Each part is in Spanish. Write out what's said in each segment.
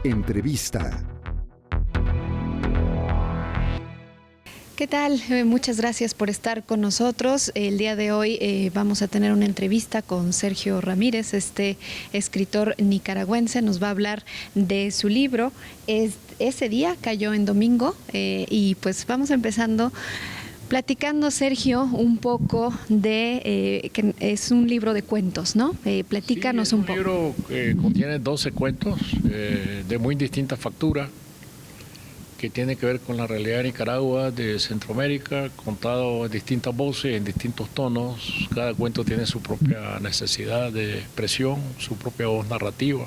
Entrevista. ¿Qué tal? Muchas gracias por estar con nosotros. El día de hoy vamos a tener una entrevista con Sergio Ramírez, este escritor nicaragüense. Nos va a hablar de su libro. Ese día cayó en domingo y pues vamos empezando platicando, Sergio, un poco de que es un libro de cuentos, ¿no? Platícanos un poco. Es un libro que contiene 12 cuentos de muy distinta factura, que tiene que ver con la realidad de Nicaragua, de Centroamérica, contado en distintas voces, en distintos tonos. Cada cuento tiene su propia necesidad de expresión, su propia voz narrativa.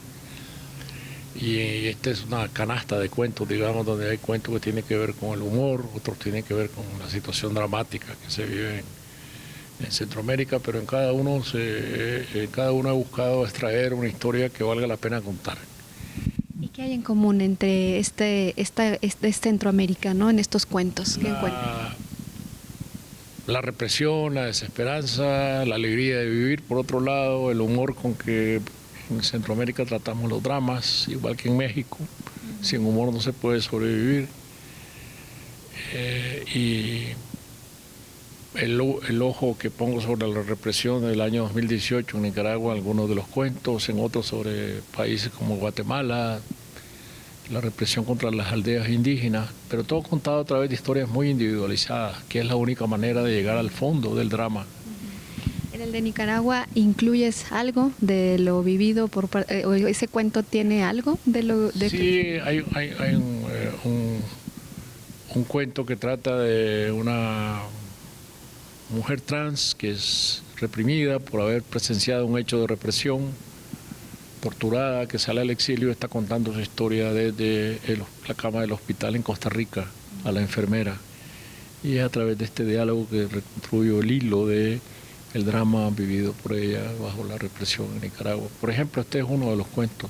Y esta es una canasta de cuentos, digamos, donde hay cuentos que tienen que ver con el humor, otros tienen que ver con la situación dramática que se vive en Centroamérica, pero en cada uno he buscado extraer una historia que valga la pena contar. ¿Qué hay en común entre este Centroamérica, ¿no? En estos cuentos? ¿Qué encuentran? La represión, la desesperanza, la alegría de vivir, por otro lado, el humor con que en Centroamérica tratamos los dramas, igual que en México. Sin humor no se puede sobrevivir. Y el ojo que pongo sobre la represión del año 2018 en Nicaragua, algunos de los cuentos, en otros sobre países como Guatemala, la represión contra las aldeas indígenas, pero todo contado a través de historias muy individualizadas, que es la única manera de llegar al fondo del drama. En el de Nicaragua, ¿incluyes algo de lo vivido por ese cuento tiene algo de lo de? Sí, hay un cuento que trata de una mujer trans que es reprimida por haber presenciado un hecho de represión, torturada, que sale al exilio, está contando su historia desde la cama del hospital en Costa Rica a la enfermera. Y es a través de este diálogo que reconstruyo el hilo de el drama vivido por ella bajo la represión en Nicaragua. Por ejemplo, este es uno de los cuentos.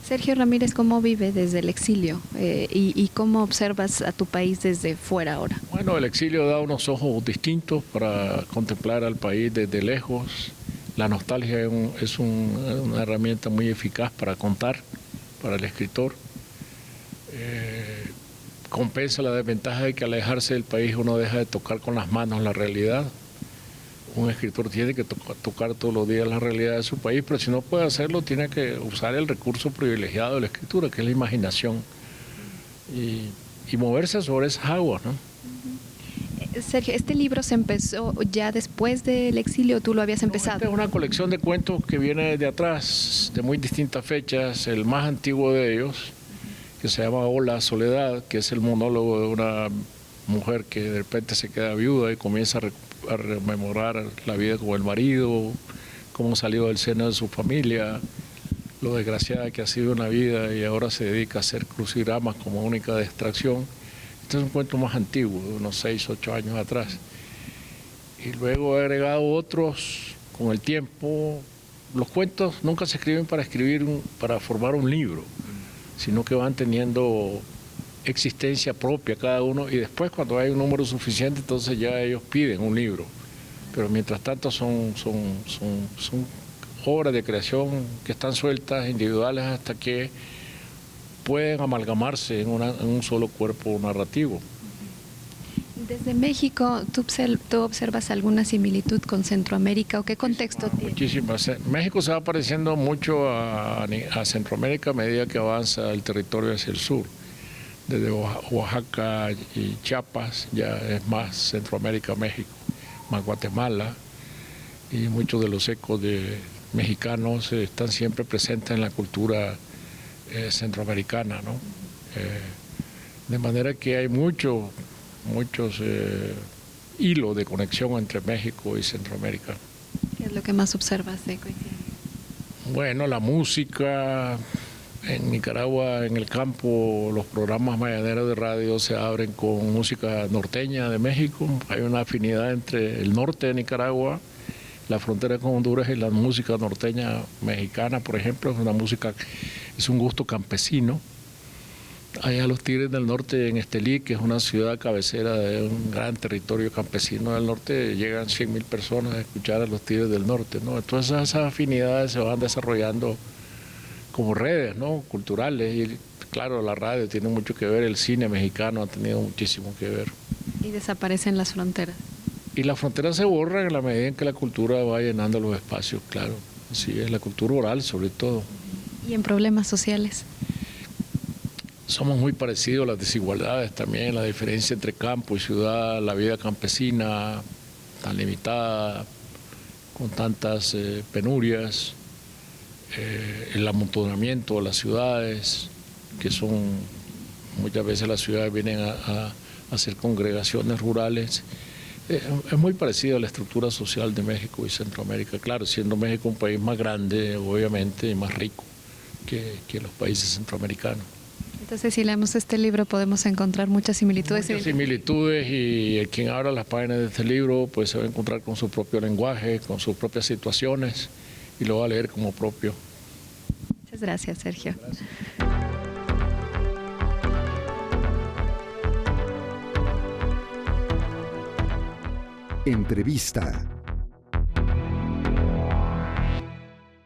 Sergio Ramírez, ¿cómo vive desde el exilio y cómo observas a tu país desde fuera ahora? Bueno, el exilio da unos ojos distintos para contemplar al país desde lejos. La nostalgia es una herramienta muy eficaz para contar, para el escritor. Compensa la desventaja de que al alejarse del país uno deja de tocar con las manos la realidad. Un escritor tiene que tocar todos los días la realidad de su país, pero si no puede hacerlo, tiene que usar el recurso privilegiado de la escritura, que es la imaginación, y moverse sobre esas aguas, ¿no? Sergio, ¿este libro se empezó ya después del exilio o tú lo habías empezado? Esta es una colección de cuentos que viene de atrás, de muy distintas fechas. El más antiguo de ellos, que se llama Hola Soledad, que es el monólogo de una mujer que de repente se queda viuda y comienza a rememorar la vida con el marido, cómo salió del seno de su familia, lo desgraciada que ha sido una vida y ahora se dedica a hacer crucigramas como única distracción. Este es un cuento más antiguo, de unos 6, 8 años atrás. Y luego he agregado otros con el tiempo. Los cuentos nunca se escriben para formar un libro, sino que van teniendo existencia propia cada uno, y después cuando hay un número suficiente, entonces ya ellos piden un libro. Pero mientras tanto son obras de creación que están sueltas, individuales, hasta que pueden amalgamarse en un solo cuerpo narrativo. Desde México, ¿tú observas alguna similitud con Centroamérica o qué contexto tiene? Muchísimas. México se va pareciendo mucho a Centroamérica a medida que avanza el territorio hacia el sur. Desde Oaxaca y Chiapas ya es más Centroamérica, México, más Guatemala, y muchos de los ecos de mexicanos están siempre presentes en la cultura centroamericana, ¿no? De manera que hay muchos hilos de conexión entre México y Centroamérica. ¿Qué es lo que más observas de coincidencia? Bueno, la música. En Nicaragua, en el campo, los programas mañaneros de radio se abren con música norteña de México. Hay una afinidad entre el norte de Nicaragua, la frontera con Honduras, y la música norteña mexicana, por ejemplo. Es un gusto campesino. Allá los Tigres del Norte, en Estelí, que es una ciudad cabecera de un gran territorio campesino del norte, llegan 100,000 personas a escuchar a los Tigres del Norte, ¿no? Entonces esas afinidades se van desarrollando como redes, ¿no? Culturales. Y claro, la radio tiene mucho que ver, el cine mexicano ha tenido muchísimo que ver. Y desaparecen las fronteras. Y las fronteras se borran en la medida en que la cultura va llenando los espacios, claro. Así es, la cultura oral sobre todo. ¿Y en problemas sociales? Somos muy parecidos, las desigualdades también, la diferencia entre campo y ciudad, la vida campesina tan limitada, con tantas penurias, el amontonamiento de las ciudades, que son, muchas veces las ciudades vienen a ser congregaciones rurales. Es muy parecido a la estructura social de México y Centroamérica, claro, siendo México un país más grande, obviamente, y más rico que los países centroamericanos. Entonces, si leemos este libro, podemos encontrar muchas similitudes. Muchas similitudes, y quien abra las páginas de este libro pues se va a encontrar con su propio lenguaje, con sus propias situaciones, y lo va a leer como propio. Muchas gracias, Sergio. Gracias. Entrevista.